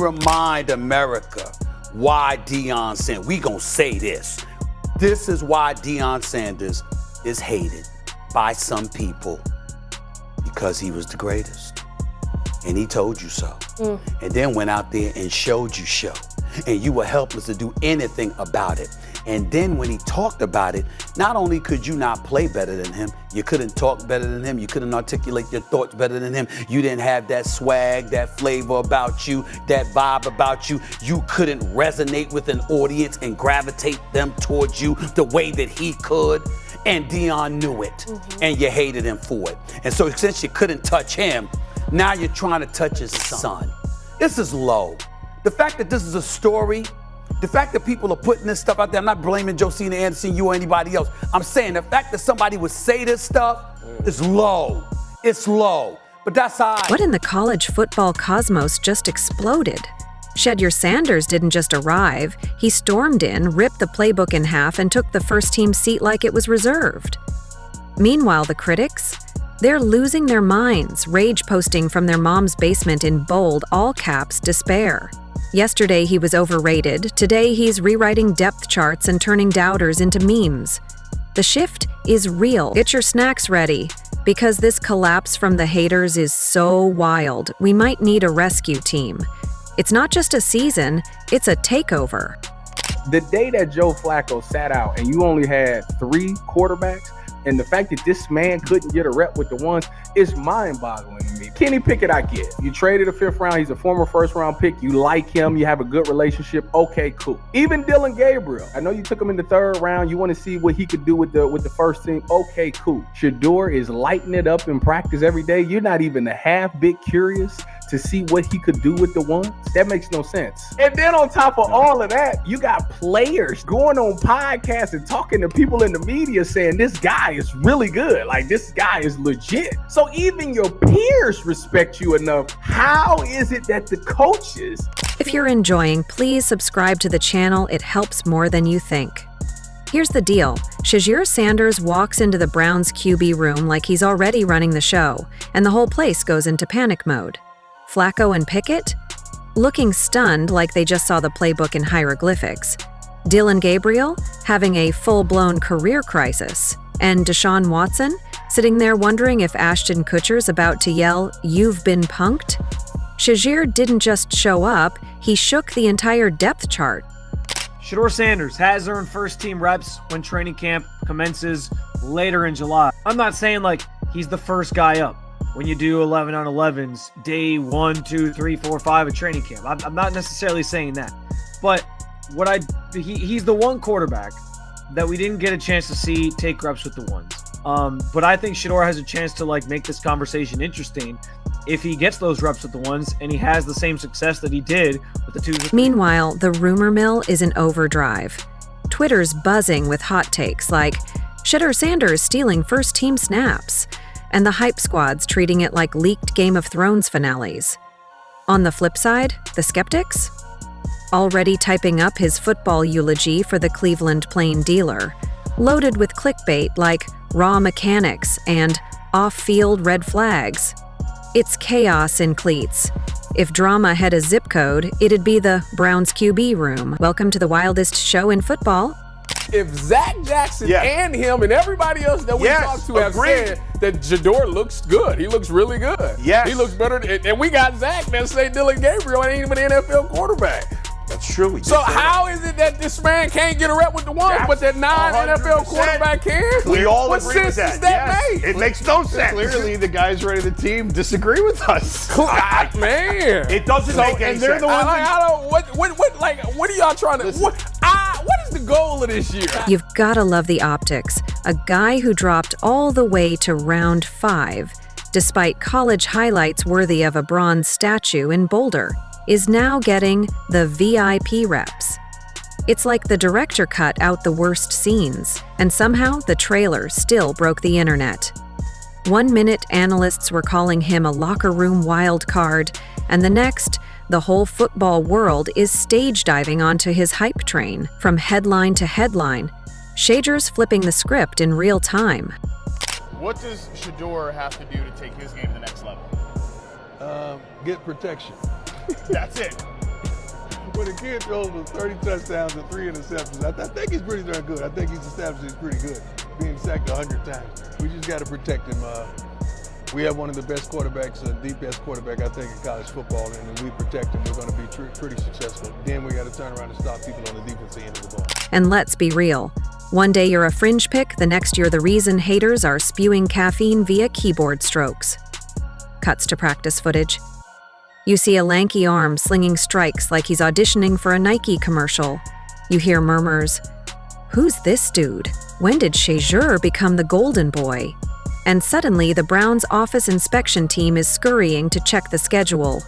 Remind America why Deion Sanders, we gonna say this. This is why Deion Sanders is hated by some people, because he was the greatest. And he told you so. And then went out there and showed you show. And you were helpless to do anything about it. And then when he talked about it, not only could you not play better than him, you couldn't talk better than him, you couldn't articulate your thoughts better than him, you didn't have that swag, that flavor about you, that vibe about you, you couldn't resonate with an audience and gravitate them towards you the way that he could. And Deion knew it, and you hated him for it. And so since you couldn't touch him, now you're trying to touch his son. This is low. The fact that this is a story, the fact that people are putting this stuff out there, I'm not blaming Josina Anderson, you or anybody else. I'm saying the fact that somebody would say this stuff is low. It's low, but that's all right. What in the college football cosmos just exploded? Shedeur Sanders didn't just arrive. He stormed in, ripped the playbook in half, and took the first-team seat like it was reserved. Meanwhile, the critics? They're losing their minds, rage posting from their mom's basement in bold, all-caps despair. Yesterday he was overrated, today he's rewriting depth charts and turning doubters into memes. The shift is real. Get your snacks ready, because this collapse from the haters is so wild, we might need a rescue team. It's not just a season, it's a takeover. The day that Joe Flacco sat out and you only had 3 quarterbacks, and the fact that this man couldn't get a rep with the ones is mind-boggling to me. Kenny Pickett, I get. You traded a 5th round. He's a former 1st-round pick. You like him. You have a good relationship. Okay, cool. Even Dillon Gabriel. I know you took him in the 3rd round. You want to see what he could do with the first team. Okay, cool. Shedeur is lighting it up in practice every day. You're not even a half bit curious to see what he could do with the ones? That makes no sense. And then on top of all of that, you got players going on podcasts and talking to people in the media saying this guy is really good. Like, this guy is legit. So even your peers respect you enough. How is it that the coaches... If you're enjoying, please subscribe to the channel. It helps more than you think. Here's the deal. Shedeur Sanders walks into the Browns QB room like he's already running the show, and the whole place goes into panic mode. Flacco and Pickett? Looking stunned like they just saw the playbook in hieroglyphics. Dillon Gabriel? Having a full-blown career crisis. And Deshaun Watson? Sitting there wondering if Ashton Kutcher's about to yell, "You've been punked?" Shedeur didn't just show up, he shook the entire depth chart. Shedeur Sanders has earned first-team reps when training camp commences later in July. I'm not saying like he's the first guy up when you do 11 on 11s, day 1, 2, 3, 4, 5 at training camp. I'm not necessarily saying that. But he's the one quarterback that we didn't get a chance to see take reps with the ones. But I think Shedeur has a chance to like make this conversation interesting if he gets those reps with the ones and he has the same success that he did with the 2s. Meanwhile, the rumor mill is in overdrive. Twitter's buzzing with hot takes like, Shedeur Sanders stealing first-team snaps, and the hype squad's treating it like leaked Game of Thrones finales. On the flip side, the skeptics? Already typing up his football eulogy for the Cleveland Plain Dealer, loaded with clickbait like raw mechanics and off-field red flags. It's chaos in cleats. If drama had a zip code, it'd be the Browns QB room. Welcome to the wildest show in football. If Zach Jackson and him and everybody else that we talked to have said that Shedeur looks good. He looks really good. Yes. He looks better. And we got Zach that say Dillon Gabriel ain't even an NFL quarterback. That's true. So how is it that this man can't get a rep with the ones, but that non-NFL quarterback can? We all what agree with sense that. does that make? It makes no sense. Clearly, the guys running the team disagree with us. Man, it doesn't make any and they're sense. the ones. What are y'all trying to? What is the goal of this year? You've gotta love the optics. A guy who dropped all the way to round 5, despite college highlights worthy of a bronze statue in Boulder, is now getting the VIP reps. It's like the director cut out the worst scenes, and somehow the trailer still broke the internet. 1 minute, analysts were calling him a locker room wild card, and the next, the whole football world is stage diving onto his hype train. From headline to headline, Shadeur's flipping the script in real time. What does Shedeur have to do to take his game to the next level? Get protection. That's it. when a kid throws for 30 touchdowns and 3 interceptions, I think he's pretty darn good. I think he's established he's pretty good, being sacked 100 times. We just got to protect him. We have one of the best quarterbacks, the best quarterback, I think, in college football, and if we protect him, we're going to be pretty successful. Then we got to turn around and stop people on the defensive end of the ball. And let's be real. One day you're a fringe pick, the next you're the reason haters are spewing caffeine via keyboard strokes. Cuts to practice footage. You see a lanky arm slinging strikes like he's auditioning for a Nike commercial. You hear murmurs, "Who's this dude? When did Shedeur become the golden boy?" And suddenly the Browns' office inspection team is scurrying to check the schedule.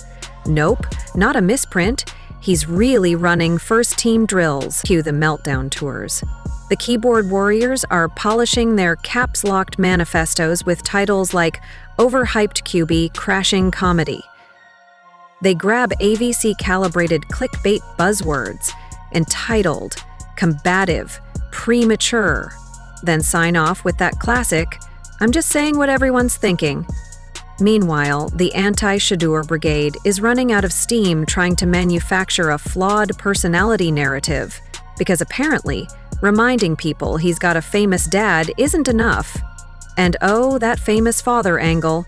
Nope, not a misprint. He's really running first-team drills. Cue the MELTDOWN tours. The keyboard warriors are polishing their caps-locked manifestos with titles like Overhyped QB Crashing Comedy. They grab AVC-calibrated clickbait buzzwords, entitled, combative, premature, then sign off with that classic, "I'm just saying what everyone's thinking." Meanwhile, the anti-Shedeur brigade is running out of steam trying to manufacture a flawed personality narrative, because apparently, reminding people he's got a famous dad isn't enough. And oh, that famous father angle.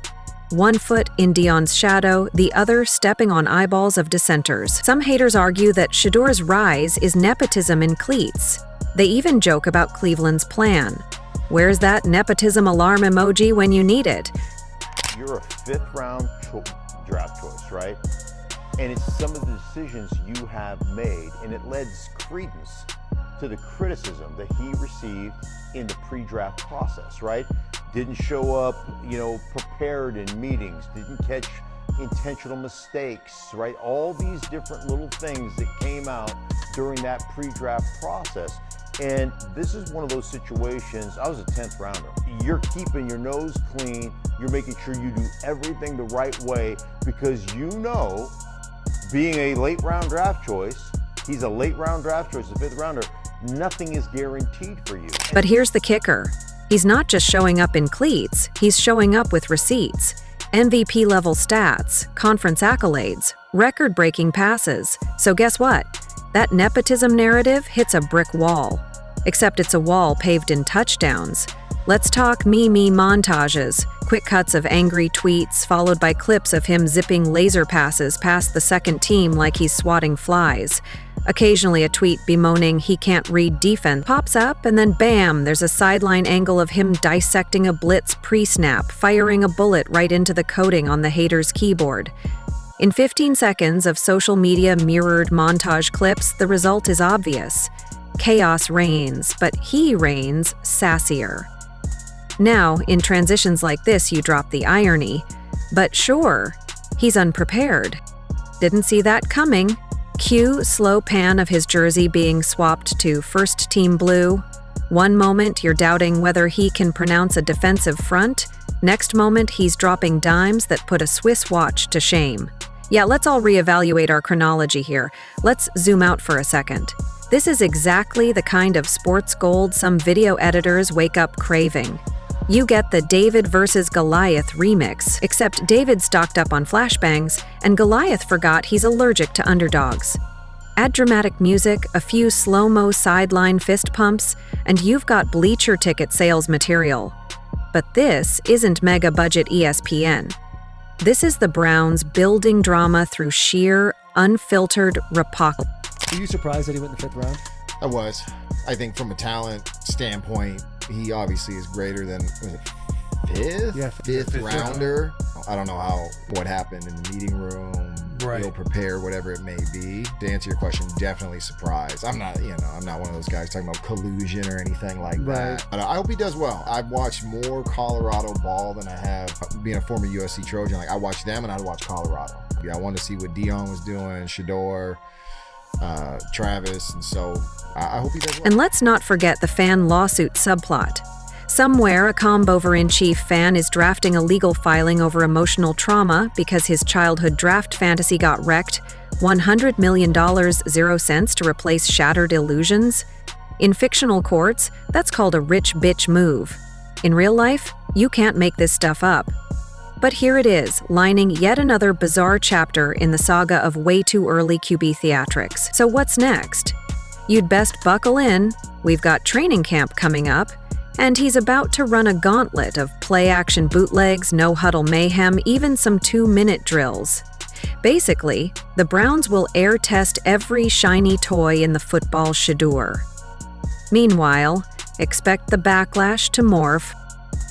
One foot in Deion's shadow, the other stepping on eyeballs of dissenters. Some haters argue that Shedeur's rise is nepotism in cleats. They even joke about Cleveland's plan. Where's that nepotism alarm emoji when you need it? You're a fifth-round draft choice, right? And it's some of the decisions you have made, and it lends credence to the criticism that he received in the pre-draft process, right? Didn't show up, prepared in meetings, didn't catch intentional mistakes, right? All these different little things that came out during that pre-draft process. And this is one of those situations, I was a 10th rounder. You're keeping your nose clean, you're making sure you do everything the right way because being a late round draft choice, he's a late round draft choice, a fifth rounder, nothing is guaranteed for you. But here's the kicker. He's not just showing up in cleats, he's showing up with receipts. MVP-level stats, conference accolades, record-breaking passes. So guess what? That nepotism narrative hits a brick wall. Except it's a wall paved in touchdowns. Let's talk me montages, quick cuts of angry tweets followed by clips of him zipping laser passes past the second team like he's swatting flies. Occasionally a tweet bemoaning he can't read defense pops up, and then bam, there's a sideline angle of him dissecting a blitz pre-snap, firing a bullet right into the coding on the hater's keyboard. In 15 seconds of social media mirrored montage clips, the result is obvious. Chaos reigns, but he reigns sassier. Now, in transitions like this, you drop the irony. But sure, he's unprepared. Didn't see that coming. Cue slow pan of his jersey being swapped to first team blue. One moment you're doubting whether he can pronounce a defensive front. Next moment he's dropping dimes that put a Swiss watch to shame. Yeah, let's all reevaluate our chronology here. Let's zoom out for a second. This is exactly the kind of sports gold some video editors wake up craving. You get the David versus Goliath remix, except David stocked up on flashbangs, and Goliath forgot he's allergic to underdogs. Add dramatic music, a few slow-mo sideline fist pumps, and you've got bleacher ticket sales material. But this isn't mega-budget ESPN. This is the Browns building drama through sheer, unfiltered rapocryphal. Were you surprised that he went in the fifth round? I was. I think from a talent standpoint, he obviously is greater than, was it fifth? Yeah, fifth rounder. I don't know what happened in the meeting room, real prepared, whatever it may be. To answer your question, definitely surprised. I'm not one of those guys talking about collusion or anything like that. But I hope he does well. I've watched more Colorado ball than I have being a former USC Trojan. Like I watched them and I'd watch Colorado. I wanted to see what Deion was doing, Shedeur, Travis, and so I hope he does well. And let's not forget the fan lawsuit subplot. Somewhere, a Combover-in-Chief fan is drafting a legal filing over emotional trauma because his childhood draft fantasy got wrecked. $100 million, 0 cents to replace shattered illusions? In fictional courts, that's called a rich bitch move. In real life, you can't make this stuff up. But here it is, lining yet another bizarre chapter in the saga of way too early QB theatrics. So what's next? You'd best buckle in. We've got training camp coming up, and he's about to run a gauntlet of play-action bootlegs, no-huddle mayhem, even some 2-minute drills. Basically, the Browns will air test every shiny toy in the football Shedeur. Meanwhile, expect the backlash to morph.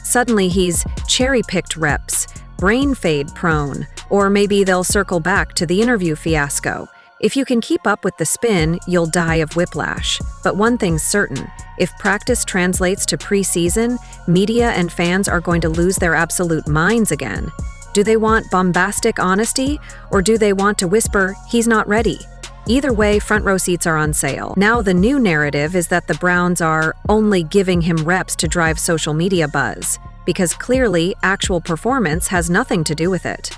Suddenly he's cherry-picked reps, brain fade prone, or maybe they'll circle back to the interview fiasco. If you can keep up with the spin, you'll die of whiplash. But one thing's certain, if practice translates to preseason, media and fans are going to lose their absolute minds again. Do they want bombastic honesty, or do they want to whisper, "He's not ready"? Either way, front row seats are on sale. Now the new narrative is that the Browns are only giving him reps to drive social media buzz, because clearly actual performance has nothing to do with it.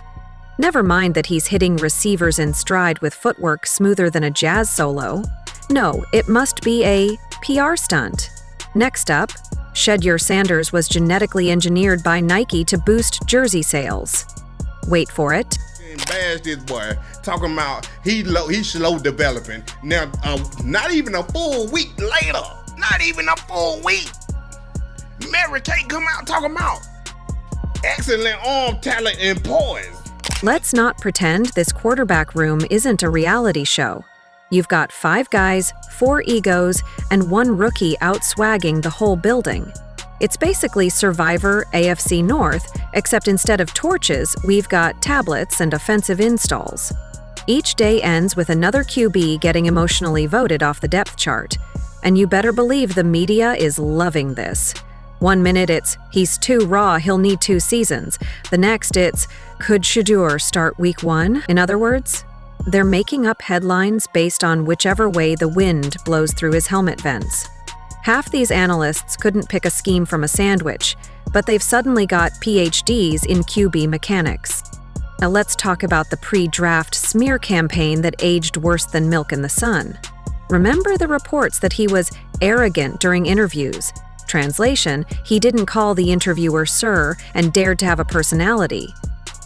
Never mind that he's hitting receivers in stride with footwork smoother than a jazz solo. No, it must be a PR stunt. Next up, Shedeur Sanders was genetically engineered by Nike to boost jersey sales. Wait for it. Bash this boy, talking about he's slow developing. Now, not even a full week later, Mary Kate come out talking about excellent arm talent and poise. Let's not pretend this quarterback room isn't a reality show. You've got 5 guys, 4 egos, and 1 rookie out-swagging the whole building. It's basically Survivor AFC North, except instead of torches, we've got tablets and offensive installs. Each day ends with another QB getting emotionally voted off the depth chart. And you better believe the media is loving this. One minute it's, "He's too raw, he'll need 2 seasons." The next it's, "Could Shedeur start week 1? In other words, they're making up headlines based on whichever way the wind blows through his helmet vents. Half these analysts couldn't pick a scheme from a sandwich, but they've suddenly got PhDs in QB mechanics. Now let's talk about the pre-draft smear campaign that aged worse than milk in the sun. Remember the reports that he was arrogant during interviews? Translation, he didn't call the interviewer sir and dared to have a personality.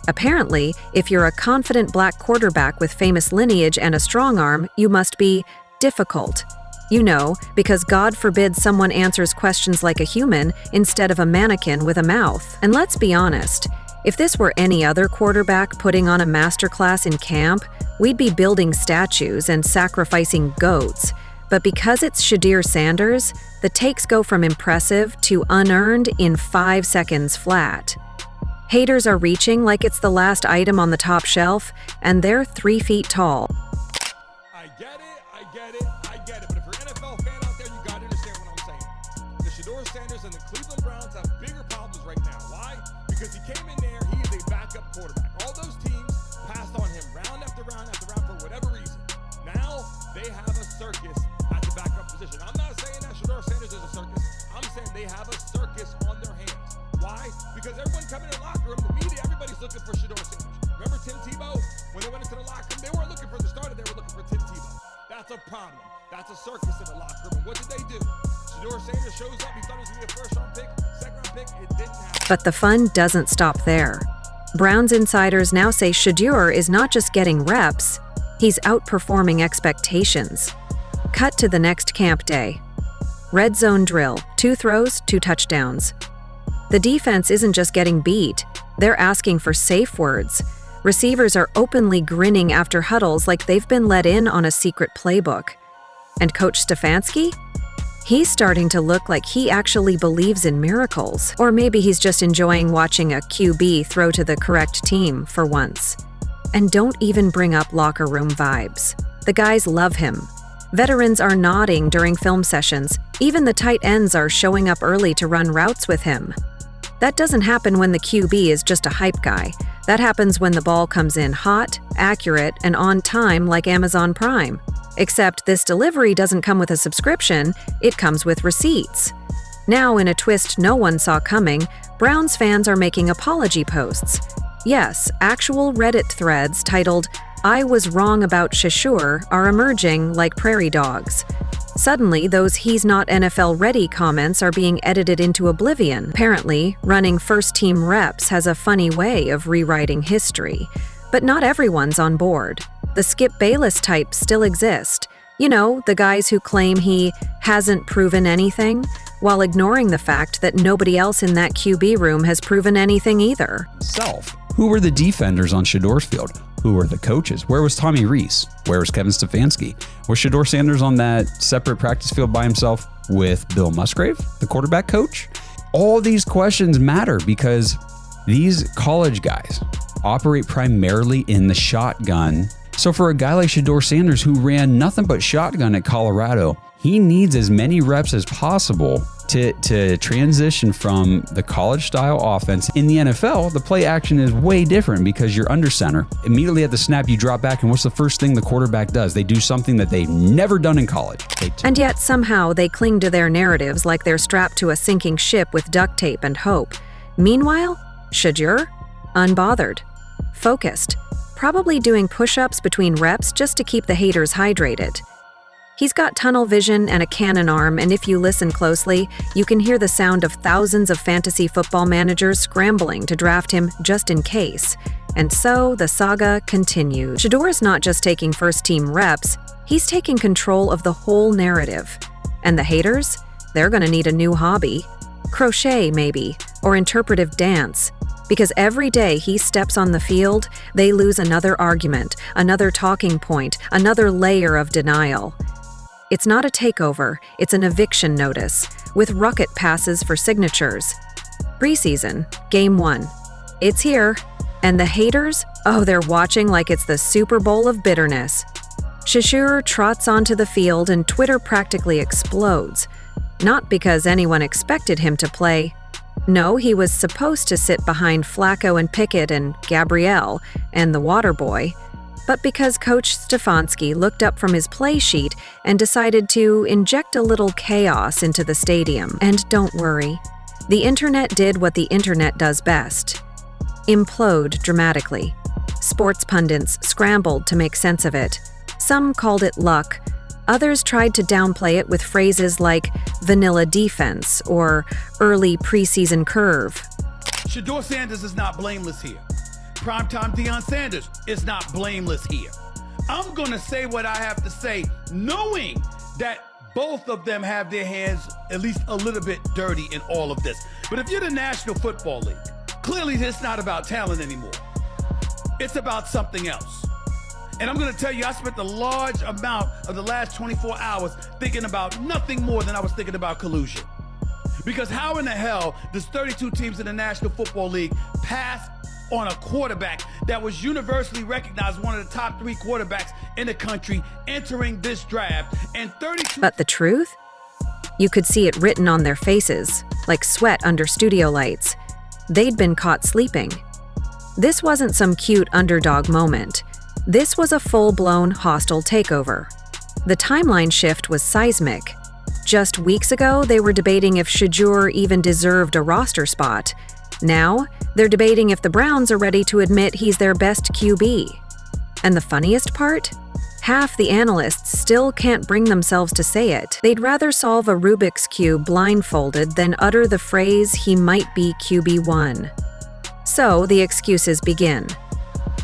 Apparently, if you're a confident black quarterback with famous lineage and a strong arm, you must be difficult. You know, because God forbid someone answers questions like a human instead of a mannequin with a mouth. And let's be honest, if this were any other quarterback putting on a masterclass in camp, we'd be building statues and sacrificing goats. But because it's Shedeur Sanders, the takes go from impressive to unearned in 5 seconds flat. Haters are reaching like it's the last item on the top shelf, and they're 3 feet tall. I get it, but if you're an NFL fan out there, you gotta understand what I'm saying. The Shedeur Sanders and the Cleveland Browns have bigger problems right now. Why? Because he came in there, he is a backup quarterback. All those teams passed on him round after round after round for whatever reason. Now, they have a circus at the backup position. I'm not saying that Shedeur Sanders is a circus. I'm saying they have a circus on their hands. Why? Because everyone coming in the locker room, the media, everybody's looking for Shedeur Sanders. Remember Tim Tebow? When they went into the locker room, they weren't looking for the starter, they were looking for Tim Tebow. That's a problem. That's a circus in the locker room. And what did they do? Shedeur Sanders shows up, he thought he was going to be a first-round pick, second-round pick, it didn't happen. But the fun doesn't stop there. Browns insiders now say Shedeur is not just getting reps, he's outperforming expectations. Cut to the next camp day. Red zone drill, 2 throws, 2 touchdowns. The defense isn't just getting beat, they're asking for safe words. Receivers are openly grinning after huddles like they've been let in on a secret playbook. And Coach Stefanski? He's starting to look like he actually believes in miracles. Or maybe he's just enjoying watching a QB throw to the correct team for once. And don't even bring up locker room vibes. The guys love him. Veterans are nodding during film sessions. Even the tight ends are showing up early to run routes with him. That doesn't happen when the QB is just a hype guy. That happens when the ball comes in hot, accurate, and on time like Amazon Prime. Except this delivery doesn't come with a subscription, it comes with receipts. Now, in a twist no one saw coming, Browns fans are making apology posts. Yes, actual Reddit threads titled, "I was wrong about Shedeur" are emerging like prairie dogs. Suddenly, those "he's not NFL ready" comments are being edited into oblivion. Apparently, running first-team reps has a funny way of rewriting history. But not everyone's on board. The Skip Bayless types still exist. You know, the guys who claim he hasn't proven anything, while ignoring the fact that nobody else in that QB room has proven anything either. Who were the defenders on Shedeur's field? Who were the coaches? Where was Tommy Rees? Where was Kevin Stefanski? Was Shedeur Sanders on that separate practice field by himself with Bill Musgrave, the quarterback coach? All these questions matter because these college guys operate primarily in the shotgun. So for a guy like Shedeur Sanders who ran nothing but shotgun at Colorado, he needs as many reps as possible to transition from the college style offense. In the NFL, the play action is way different because you're under center. Immediately at the snap, you drop back, and what's the first thing the quarterback does? They do something that they've never done in college. And yet somehow they cling to their narratives like they're strapped to a sinking ship with duct tape and hope. Meanwhile, Shedeur? Unbothered. Focused. Probably doing push-ups between reps just to keep the haters hydrated. He's got tunnel vision and a cannon arm, and if you listen closely, you can hear the sound of thousands of fantasy football managers scrambling to draft him just in case. And so the saga continues. Shedeur is not just taking first-team reps, he's taking control of the whole narrative. And the haters? They're gonna need a new hobby. Crochet, maybe, or interpretive dance. Because every day he steps on the field, they lose another argument, another talking point, another layer of denial. It's not a takeover, it's an eviction notice, with rocket passes for signatures. Preseason, Game 1. It's here. And the haters? Oh, they're watching like it's the Super Bowl of bitterness. Shedeur trots onto the field and Twitter practically explodes. Not because anyone expected him to play. No, he was supposed to sit behind Flacco and Pickett and Gabrielle and the water boy, but because Coach Stefanski looked up from his play sheet and decided to inject a little chaos into the stadium. And don't worry, the internet did what the internet does best: implode dramatically. Sports pundits scrambled to make sense of it. Some called it luck. Others tried to downplay it with phrases like vanilla defense or early preseason curve. Shedeur Sanders is not blameless here. Primetime Deion Sanders is not blameless here. I'm going to say what I have to say, knowing that both of them have their hands at least a little bit dirty in all of this. But if you're the National Football League, clearly it's not about talent anymore. It's about something else. And I'm going to tell you, I spent a large amount of the last 24 hours thinking about nothing more than I was thinking about collusion. Because how in the hell does 32 teams in the National Football League pass on a quarterback that was universally recognized one of the top 3 quarterbacks in the country entering this draft, and 32... But the truth? You could see it written on their faces, like sweat under studio lights. They'd been caught sleeping. This wasn't some cute underdog moment. This was a full-blown hostile takeover. The timeline shift was seismic. Just weeks ago, they were debating if Shedeur even deserved a roster spot. Now, they're debating if the Browns are ready to admit he's their best QB. And the funniest part? Half the analysts still can't bring themselves to say it. They'd rather solve a Rubik's Cube blindfolded than utter the phrase he might be QB1. So the excuses begin.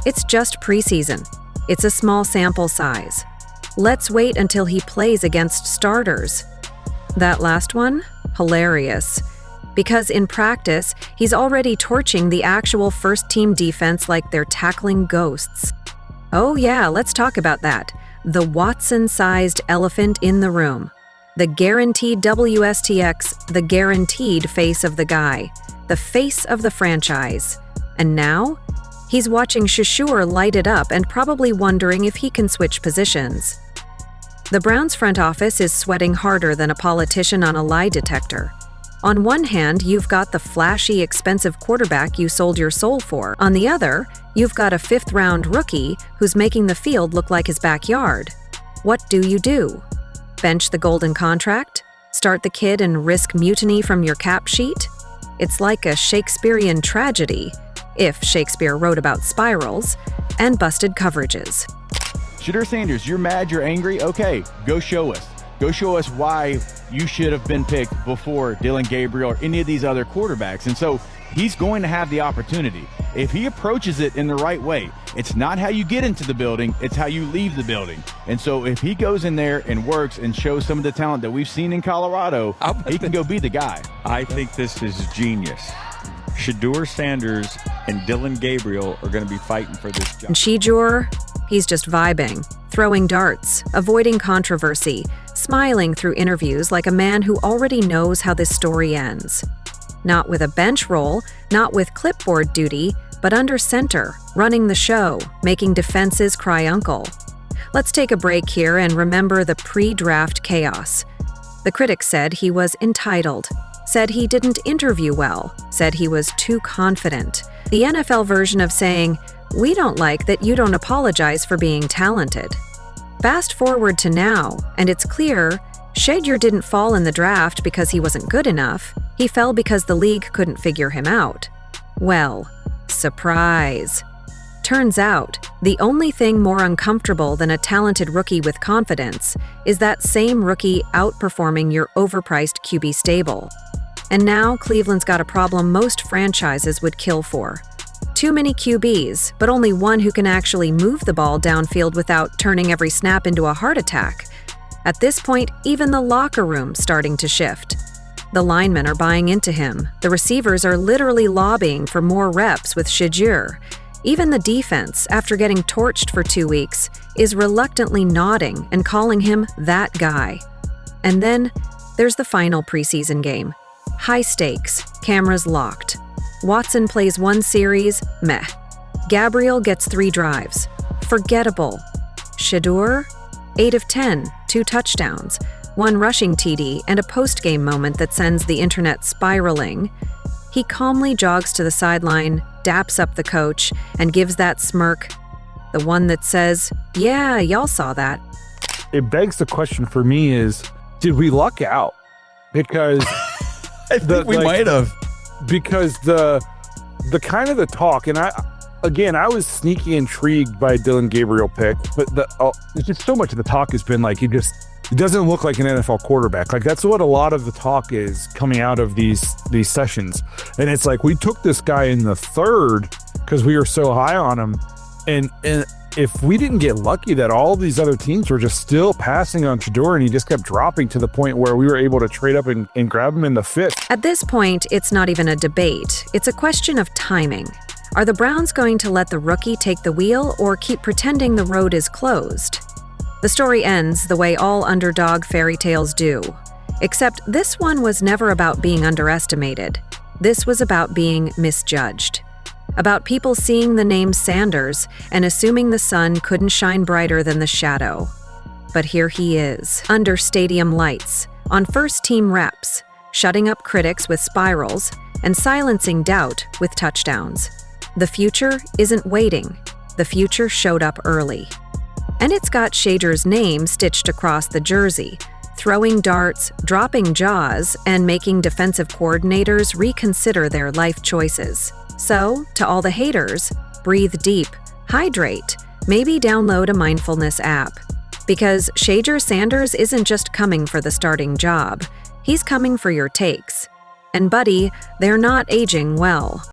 It's just preseason. It's a small sample size. Let's wait until he plays against starters. That last one? Hilarious. Because in practice, he's already torching the actual first-team defense like they're tackling ghosts. Oh yeah, let's talk about that. The Watson-sized elephant in the room. The guaranteed WSTX, the guaranteed face of the guy. The face of the franchise. And now, he's watching Shedeur light it up and probably wondering if he can switch positions. The Browns front office is sweating harder than a politician on a lie detector. On one hand, you've got the flashy, expensive quarterback you sold your soul for. On the other, you've got a 5th-round rookie who's making the field look like his backyard. What do you do? Bench the golden contract? Start the kid and risk mutiny from your cap sheet? It's like a Shakespearean tragedy, if Shakespeare wrote about spirals, and busted coverages. Shedeur Sanders, you're mad, you're angry? Okay, go show us. Go show us why you should have been picked before Dillon Gabriel or any of these other quarterbacks. And so he's going to have the opportunity. If he approaches it in the right way, it's not how you get into the building, it's how you leave the building. And so if he goes in there and works and shows some of the talent that we've seen in Colorado, he can go be the guy. I think this is genius. Shedeur Sanders and Dillon Gabriel are going to be fighting for this job. And Shedeur, he's just vibing, throwing darts, avoiding controversy, smiling through interviews like a man who already knows how this story ends. Not with a bench role, not with clipboard duty, but under center, running the show, making defenses cry uncle. Let's take a break here and remember the pre-draft chaos. The critics said he was entitled, said he didn't interview well, said he was too confident. The NFL version of saying, "We don't like that you don't apologize for being talented." Fast forward to now, and it's clear Shedeur didn't fall in the draft because he wasn't good enough. He fell because the league couldn't figure him out. Well, surprise. Turns out, the only thing more uncomfortable than a talented rookie with confidence is that same rookie outperforming your overpriced QB stable. And now Cleveland's got a problem most franchises would kill for. Too many QBs, but only one who can actually move the ball downfield without turning every snap into a heart attack. At this point, even the locker room's starting to shift. The linemen are buying into him. The receivers are literally lobbying for more reps with Shedeur. Even the defense, after getting torched for 2 weeks, is reluctantly nodding and calling him that guy. And then there's the final preseason game. High stakes, cameras locked. Watson plays 1 series, meh. Gabriel gets 3 drives, forgettable. Shedeur, 8 of 10, 2 touchdowns, 1 rushing TD, and a post-game moment that sends the internet spiraling. He calmly jogs to the sideline, daps up the coach, and gives that smirk, the one that says, "Yeah, y'all saw that." It begs the question for me is, did we luck out? Because I think we might have. Because the kind of the talk, and I was sneaky intrigued by Dillon Gabriel pick, but there's just so much of the talk has been like, it doesn't look like an NFL quarterback. Like that's what a lot of the talk is coming out of these sessions. And it's like, we took this guy in the 3rd because we were so high on him. And if we didn't get lucky that all these other teams were just still passing on Shedeur and he just kept dropping to the point where we were able to trade up and grab him in the 5th. At this point, it's not even a debate. It's a question of timing. Are the Browns going to let the rookie take the wheel or keep pretending the road is closed? The story ends the way all underdog fairy tales do. Except this one was never about being underestimated. This was about being misjudged. About people seeing the name Sanders and assuming the sun couldn't shine brighter than the shadow. But here he is, under stadium lights, on first-team reps, shutting up critics with spirals and silencing doubt with touchdowns. The future isn't waiting. The future showed up early. And it's got Shedeur's name stitched across the jersey, throwing darts, dropping jaws, and making defensive coordinators reconsider their life choices. So, to all the haters, breathe deep, hydrate, maybe download a mindfulness app. Because Shedeur Sanders isn't just coming for the starting job, he's coming for your takes. And buddy, they're not aging well.